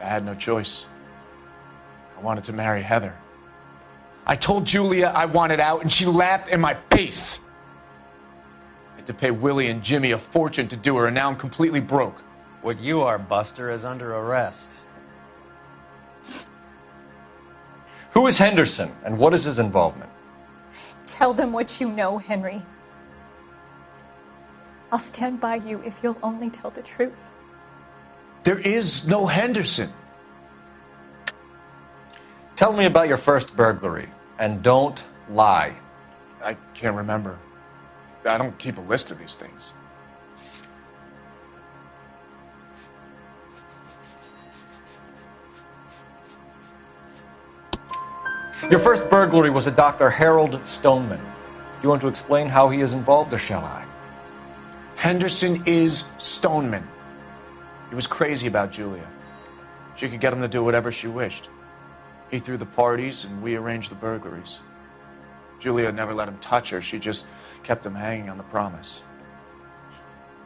I had no choice. I wanted to marry Heather. I told Julia I wanted out, and she laughed in my face. I had to pay Willie and Jimmy a fortune to do her, and now I'm completely broke. What you are, Buster, is under arrest. Who is Henderson, and what is his involvement? Tell them what you know, Henry. I'll stand by you if you'll only tell the truth. There is no Henderson. Tell me about your first burglary, and don't lie. I can't remember. I don't keep a list of these things. Your first burglary was a Dr. Harold Stoneman. Do you want to explain how he is involved, or shall I? Henderson is Stoneman. He was crazy about Julia. She could get him to do whatever she wished. He threw the parties, and we arranged the burglaries. Julia never let him touch her. She just kept him hanging on the promise.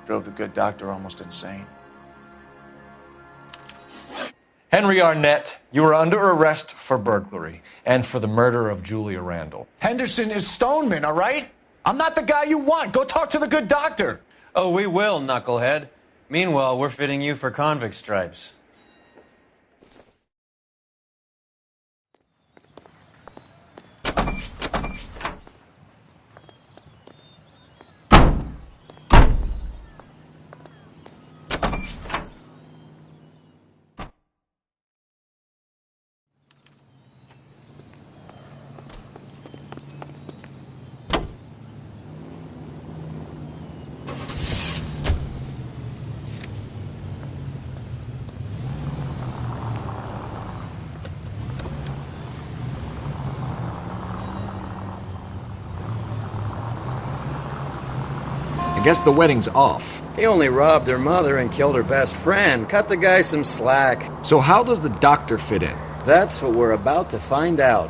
Drove the good doctor almost insane. Henry Arnett, you are under arrest for burglary and for the murder of Julia Randall. Henderson is Stoneman, all right? I'm not the guy you want. Go talk to the good doctor. Oh, we will, knucklehead. Meanwhile, we're fitting you for convict stripes. I guess the wedding's off. He only robbed her mother and killed her best friend. Cut the guy some slack. So how does the doctor fit in? That's what we're about to find out.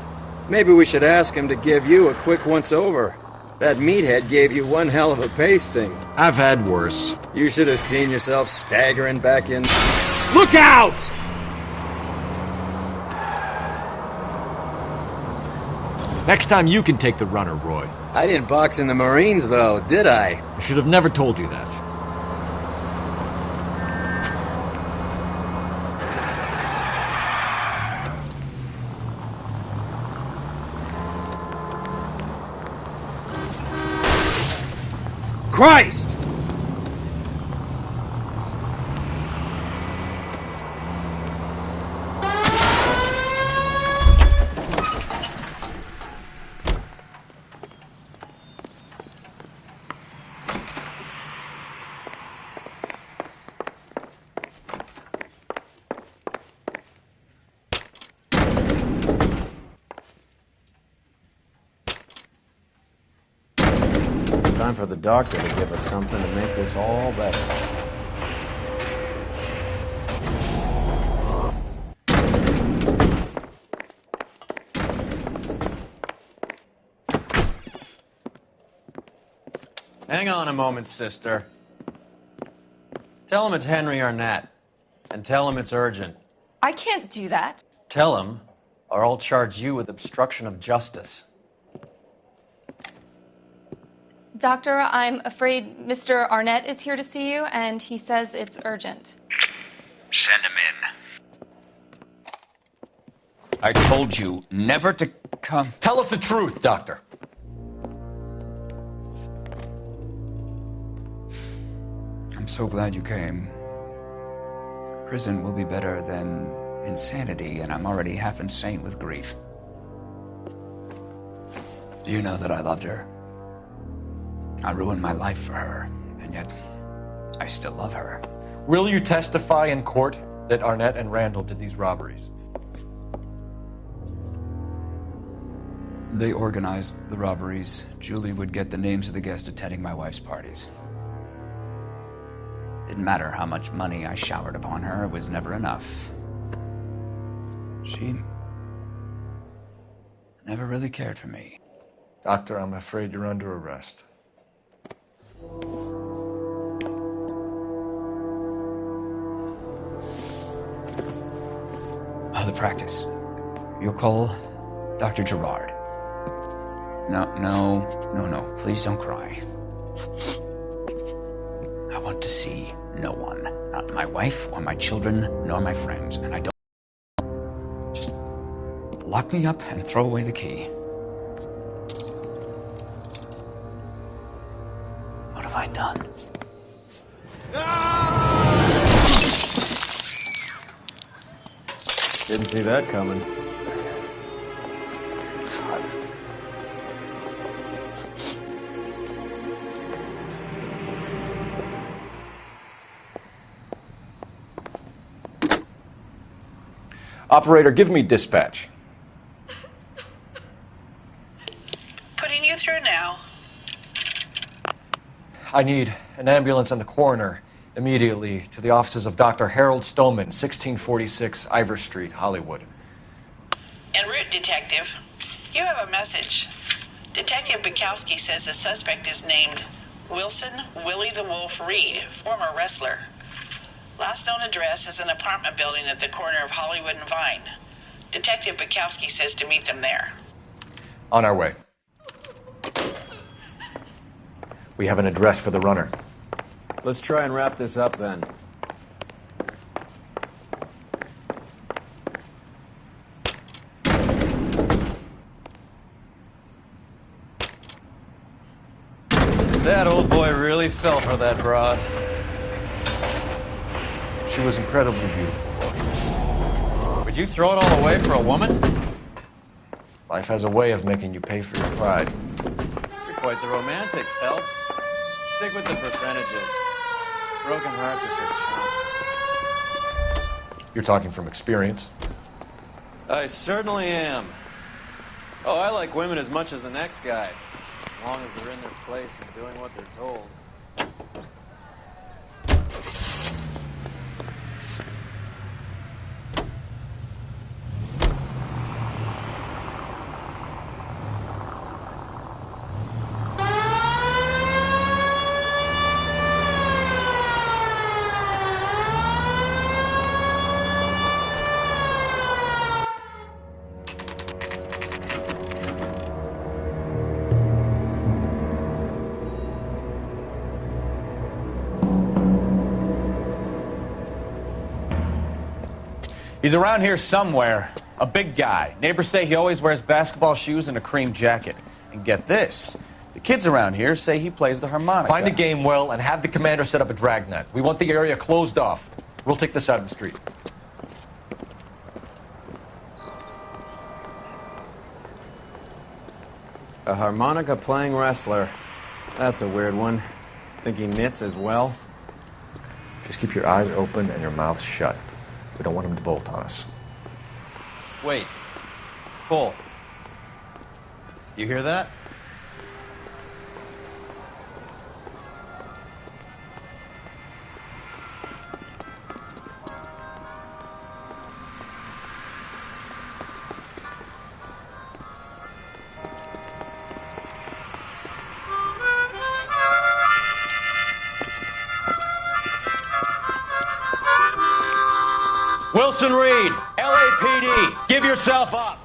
Maybe we should ask him to give you a quick once-over. That meathead gave you one hell of a pasting. I've had worse. You should have seen yourself staggering back in. Look out! Next time you can take the runner, Roy. I didn't box in the Marines, though, did I? I should have never told you that. Christ! Time for the doctor to give us something to make this all better. Hang on a moment, sister. Tell him it's Henry Arnett. And tell him it's urgent. I can't do that. Tell him, or I'll charge you with obstruction of justice. Doctor, I'm afraid Mr. Arnett is here to see you, and he says it's urgent. Send him in. I told you never to come. Tell us the truth, Doctor. I'm so glad you came. Prison will be better than insanity, and I'm already half insane with grief. Do you know that I loved her? I ruined my life for her, and yet I still love her. Will you testify in court that Arnett and Randall did these robberies? They organized the robberies. Julie would get the names of the guests attending my wife's parties. Didn't matter how much money I showered upon her, it was never enough. She never really cared for me. Doctor, I'm afraid you're under arrest. The practice. You'll call Dr. Gerard. No. Please don't cry. I want to see no one. Not my wife or my children, nor my friends. And I don't... Just lock me up and throw away the key. What have I done? Didn't see that coming. Operator, give me dispatch. Putting you through now. I need an ambulance and the coroner immediately to the offices of Dr. Harold Stoneman, 1646 Ivor Street, Hollywood. En route, Detective. You have a message. Detective Bukowski says the suspect is named Wilson Willie the Wolf Reed, former wrestler. Last known address is an apartment building at the corner of Hollywood and Vine. Detective Bukowski says to meet them there. On our way. We have an address for the runner. Let's try and wrap this up then. That old boy really fell for that broad. She was incredibly beautiful. Would you throw it all away for a woman? Life has a way of making you pay for your pride. You're quite the romantic, Phelps. Stick with the percentages. Broken hearts are for chumps. You're talking from experience. I certainly am. Oh, I like women as much as the next guy. As long as they're in their place and doing what they're told. He's around here somewhere. A big guy. Neighbors say he always wears basketball shoes and a cream jacket. And get this, the kids around here say he plays the harmonica. Find a game well and have the commander set up a dragnet. We want the area closed off. We'll take this out of the street. A harmonica-playing wrestler. That's a weird one. Think he knits as well? Just keep your eyes open and your mouth shut. We don't want him to bolt on us. Wait. Pull. You hear that? Wilson Reed, LAPD, give yourself up.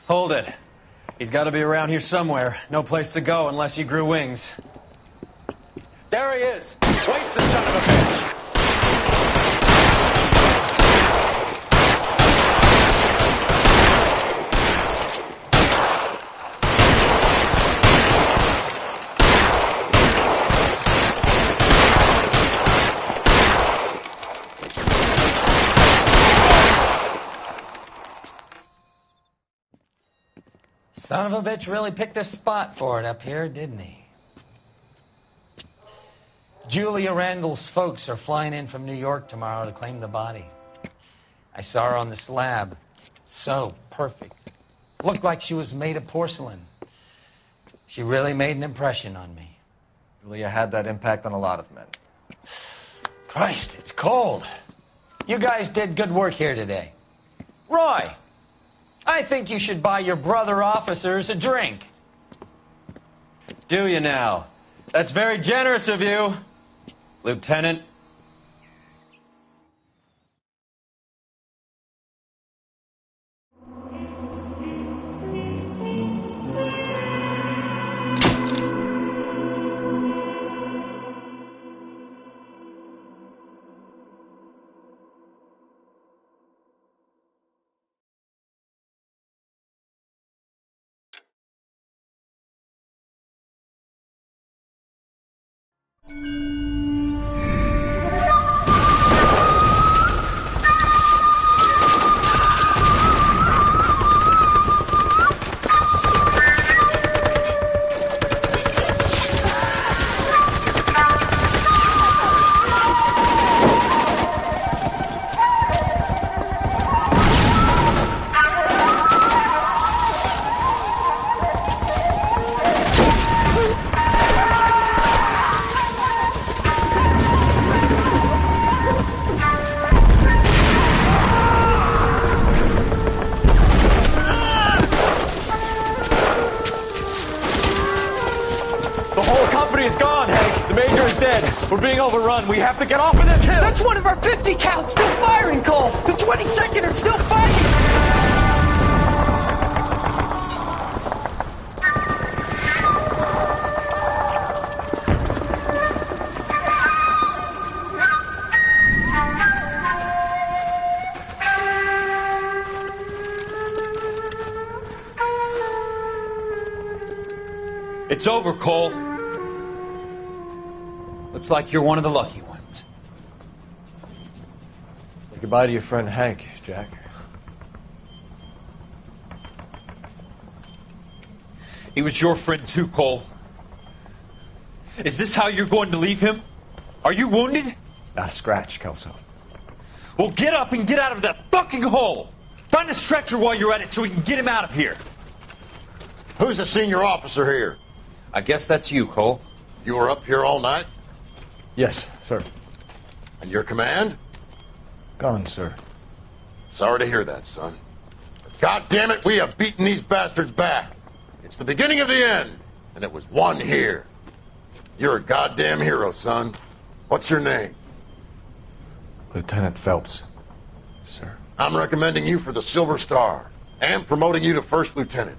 Hold it. He's got to be around here somewhere. No place to go unless he grew wings. There he is. Waste the son of a bitch. Son of a bitch really picked a spot for it up here, didn't he? Julia Randall's folks are flying in from New York tomorrow to claim the body. I saw her on the slab. So perfect. Looked like she was made of porcelain. She really made an impression on me. Julia had that impact on a lot of men. Christ, it's cold. You guys did good work here today. Roy, I think you should buy your brother officers a drink. Do you now? That's very generous of you, Lieutenant. Is gone, Hank. The Major is dead. We're being overrun. We have to get off of this hill. That's one of our 50 cals still firing, Cole. The 22nd are still fighting. It's over, Cole. Looks like you're one of the lucky ones. Say goodbye to your friend Hank, Jack. He was your friend too, Cole. Is this how you're going to leave him? Are you wounded? Not a scratch, Kelso. Well, get up and get out of that fucking hole! Find a stretcher while you're at it so we can get him out of here. Who's the senior officer here? I guess that's you, Cole. You were up here all night? Yes, sir. And your command? Gone, sir. Sorry to hear that, son. But God damn it, we have beaten these bastards back. It's the beginning of the end, and it was one here. You're a goddamn hero, son. What's your name? Lieutenant Phelps, sir. I'm recommending you for the Silver Star and promoting you to first lieutenant.